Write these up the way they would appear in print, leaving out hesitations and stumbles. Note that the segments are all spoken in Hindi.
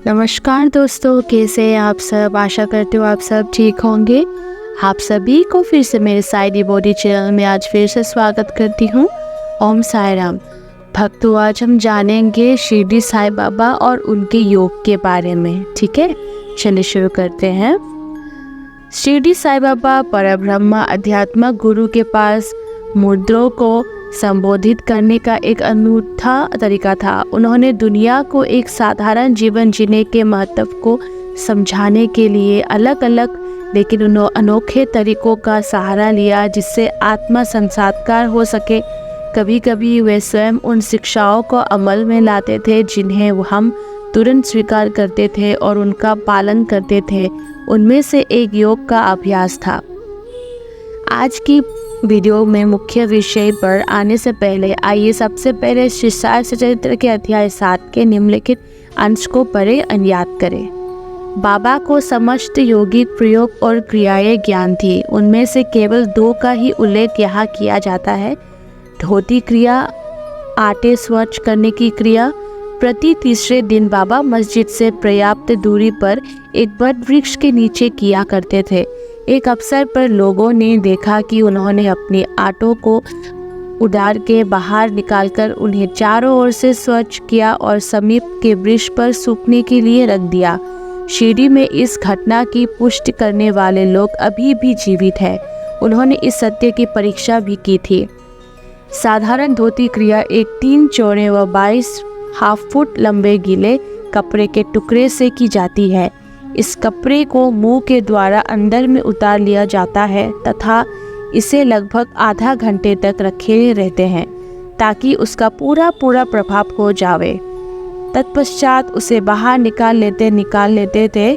नमस्कार दोस्तों, कैसे हैं आप सब। आशा करती हूँ आप सब ठीक होंगे। आप सभी को फिर से मेरे साई डिवोटी चैनल में आज फिर से स्वागत करती हूँ। ओम साई राम। भक्तों, आज हम जानेंगे शिरडी साई बाबा और उनके योग के बारे में। ठीक है, चलिए शुरू करते हैं। शिरडी साई बाबा परब्रह्म अध्यात्मक गुरु के पास मुद्रों को संबोधित करने का एक अनूठा तरीका था। उन्होंने दुनिया को एक साधारण जीवन जीने के महत्व को समझाने के लिए अलग अलग लेकिन अनोखे तरीकों का सहारा लिया, जिससे आत्मा साक्षात्कार हो सके। कभी कभी वे स्वयं उन शिक्षाओं को अमल में लाते थे जिन्हें हम तुरंत स्वीकार करते थे और उनका पालन करते थे। उनमें से एक योग का अभ्यास था। आज की वीडियो में मुख्य विषय पर आने से पहले आइए सबसे पहले श्री साई सचरित्र के अध्याय 7 के निम्नलिखित अंश को पढ़े और याद करें। बाबा को समस्त योगिक प्रयोग और क्रियाएं ज्ञान थी। उनमें से केवल 2 का ही उल्लेख यहाँ किया जाता है। धोती क्रिया, आटे स्वच्छ करने की क्रिया। प्रति तीसरे दिन बाबा मस्जिद से पर्याप्त दूरी पर एक बट वृक्ष के नीचे किया करते थे। एक अवसर पर लोगों ने देखा कि उन्होंने अपने आटों को उड़ार के बाहर निकालकर उन्हें चारों ओर से स्वच्छ किया और समीप के वृक्ष पर सूखने के लिए रख दिया। शिरडी में इस घटना की पुष्टि करने वाले लोग अभी भी जीवित हैं। उन्होंने इस सत्य की परीक्षा भी की थी। साधारण धोती क्रिया एक 3 चौड़े व 22 हाफ फुट लंबे गीले कपड़े के टुकड़े से की जाती है। इस कपड़े को मुंह के द्वारा अंदर में उतार लिया जाता है तथा इसे लगभग आधा घंटे तक रखे रहते हैं ताकि उसका पूरा प्रभाव हो जावे। तत्पश्चात उसे बाहर निकाल लेते थे।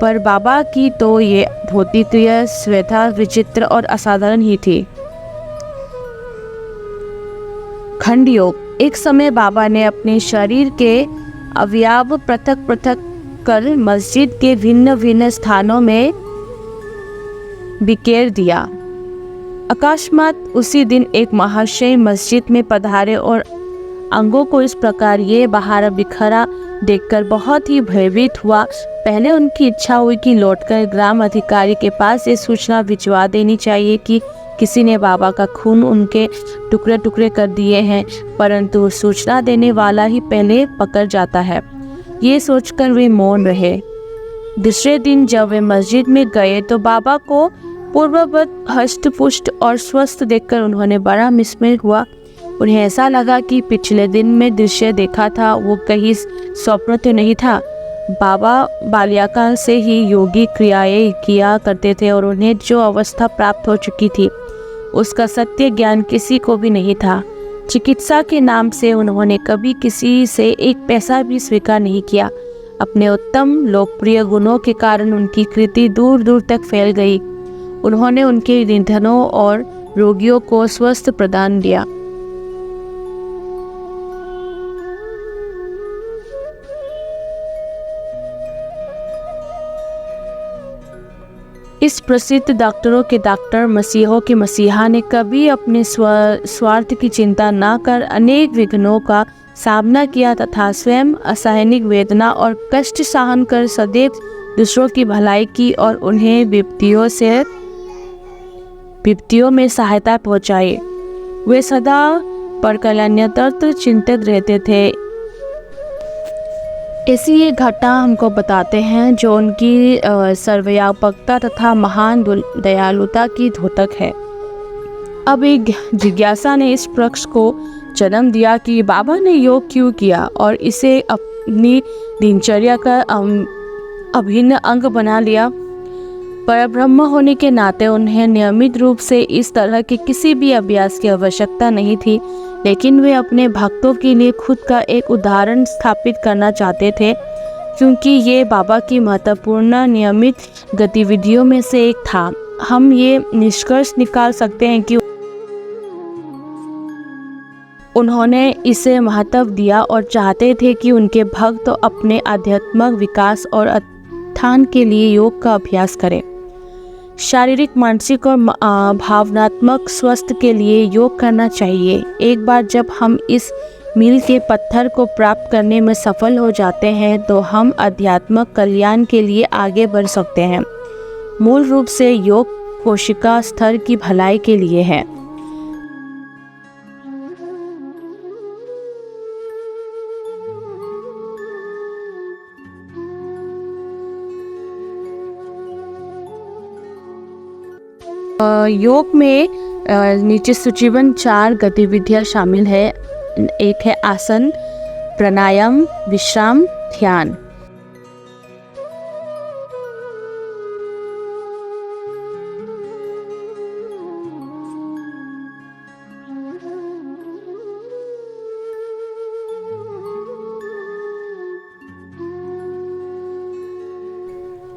पर बाबा की तो ये धोती क्रिया स्वतः विचित्र और असाधारण ही थी। खंड योग। एक समय बाबा ने अपने शरीर के अवयव पृथक कर मस्जिद के भिन्न भिन्न स्थानों में बिखेर दिया। अकस्मात उसी दिन एक महाशय मस्जिद में पधारे और अंगों को इस प्रकार ये बाहर बिखरा देखकर बहुत ही भयभीत हुआ। पहले उनकी इच्छा हुई कि लौटकर ग्राम अधिकारी के पास ये सूचना भिजवा देनी चाहिए कि किसी ने बाबा का खून उनके टुकड़े टुकड़े कर दिए हैं, परंतु सूचना देने वाला ही पहले पकड़ जाता है। ये सोचकर वे मौन रहे। दूसरे दिन जब वे मस्जिद में गए तो बाबा को पूर्ववत हष्ट-पुष्ट और स्वस्थ देखकर उन्होंने बड़ा विस्मय हुआ। उन्हें ऐसा लगा कि पिछले दिन में दृश्य देखा था वो कहीं स्वप्न तो नहीं था। बाबा बाल्यकाल से ही योगी क्रियाएं किया करते थे और उन्हें जो अवस्था प्राप्त हो चुकी थी उसका सत्य ज्ञान किसी को भी नहीं था। चिकित्सा के नाम से उन्होंने कभी किसी से एक पैसा भी स्वीकार नहीं किया। अपने उत्तम लोकप्रिय गुणों के कारण उनकी कीर्ति दूर दूर तक फैल गई। उन्होंने उनके निर्धनों और रोगियों को स्वास्थ्य प्रदान दिया। इस प्रसिद्ध डॉक्टरों के डॉक्टर, मसीहों के मसीहा ने कभी अपने स्वार्थ की चिंता न कर अनेक विघ्नों का सामना किया तथा स्वयं असहनीय वेदना और कष्ट सहन कर सदैव दूसरों की भलाई की और उन्हें विपत्तियों में सहायता पहुंचाई। वे सदा परकल्याणतर चिंतित रहते थे। ऐसी ये घटना हमको बताते हैं जो उनकी सर्वव्यापकता तथा महान दयालुता की द्योतक है। अब एक जिज्ञासा ने इस प्रश्न को जन्म दिया कि बाबा ने योग क्यों किया और इसे अपनी दिनचर्या का अभिन्न अंग बना लिया। परब्रह्म होने के नाते उन्हें नियमित रूप से इस तरह के किसी भी अभ्यास की आवश्यकता नहीं थी, लेकिन वे अपने भक्तों के लिए खुद का एक उदाहरण स्थापित करना चाहते थे, क्योंकि ये बाबा की महत्वपूर्ण नियमित गतिविधियों में से एक था। हम ये निष्कर्ष निकाल सकते हैं कि उन्होंने इसे महत्व दिया और चाहते थे कि उनके भक्त अपने आध्यात्मिक विकास और उत्थान के लिए योग का अभ्यास करें। शारीरिक, मानसिक और भावनात्मक स्वास्थ्य के लिए योग करना चाहिए। एक बार जब हम इस मील के पत्थर को प्राप्त करने में सफल हो जाते हैं तो हम आध्यात्मिक कल्याण के लिए आगे बढ़ सकते हैं। मूल रूप से योग कोशिका स्तर की भलाई के लिए है। योग में नीचे सूचीबद्ध 4 गतिविधियां शामिल है। एक है आसन, प्राणायाम, विश्राम, ध्यान।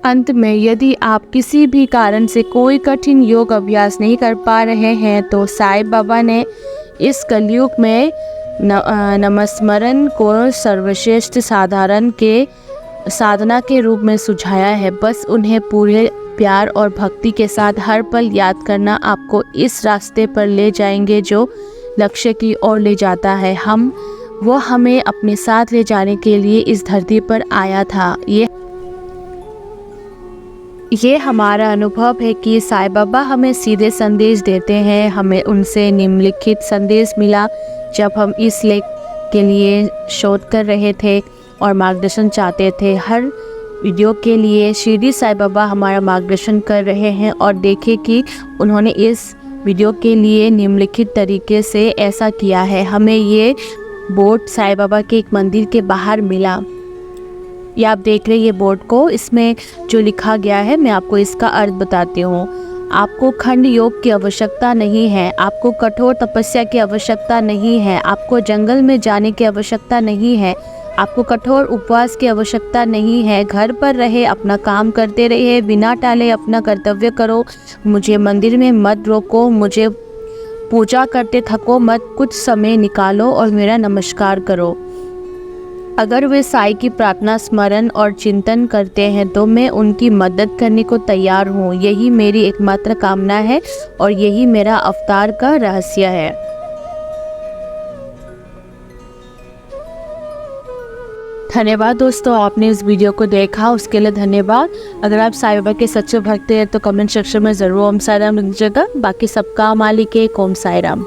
अंत में यदि आप किसी भी कारण से कोई कठिन योग अभ्यास नहीं कर पा रहे हैं तो साईं बाबा ने इस कलयुग में नामस्मरण को सर्वश्रेष्ठ साधना के रूप में सुझाया है। बस उन्हें पूरे प्यार और भक्ति के साथ हर पल याद करना आपको इस रास्ते पर ले जाएंगे जो लक्ष्य की ओर ले जाता है। वो हमें अपने साथ ले जाने के लिए इस धरती पर आया था। ये हमारा अनुभव है कि साईं बाबा हमें सीधे संदेश देते हैं। हमें उनसे निम्नलिखित संदेश मिला जब हम इस लेख के लिए शोध कर रहे थे और मार्गदर्शन चाहते थे। हर वीडियो के लिए शिरडी साईं बाबा हमारा मार्गदर्शन कर रहे हैं और देखें कि उन्होंने इस वीडियो के लिए निम्नलिखित तरीके से ऐसा किया है। हमें ये बोर्ड साईं बाबा के एक मंदिर के बाहर मिला। ये आप देख रहे हैं ये बोर्ड को, इसमें जो लिखा गया है मैं आपको इसका अर्थ बताती हूँ। आपको खंड योग की आवश्यकता नहीं है, आपको कठोर तपस्या की आवश्यकता नहीं है, आपको जंगल में जाने की आवश्यकता नहीं है, आपको कठोर उपवास की आवश्यकता नहीं है। घर पर रहे, अपना काम करते रहिए, बिना टाले अपना कर्तव्य करो। मुझे मंदिर में मत रोको, मुझे पूजा करते थको मत, कुछ समय निकालो और मेरा नमस्कार करो। अगर वे साईं की प्रार्थना, स्मरण और चिंतन करते हैं तो मैं उनकी मदद करने को तैयार हूँ। यही मेरी एकमात्र कामना है और यही मेरा अवतार का रहस्य है। धन्यवाद दोस्तों, आपने इस वीडियो को देखा उसके लिए धन्यवाद। अगर आप साईं बाबा के सच्चे भक्त हैं तो कमेंट सेक्शन में ज़रूर ओम साई राम लिखिएगा। बाकी सबका मालिक है, ओम साई राम।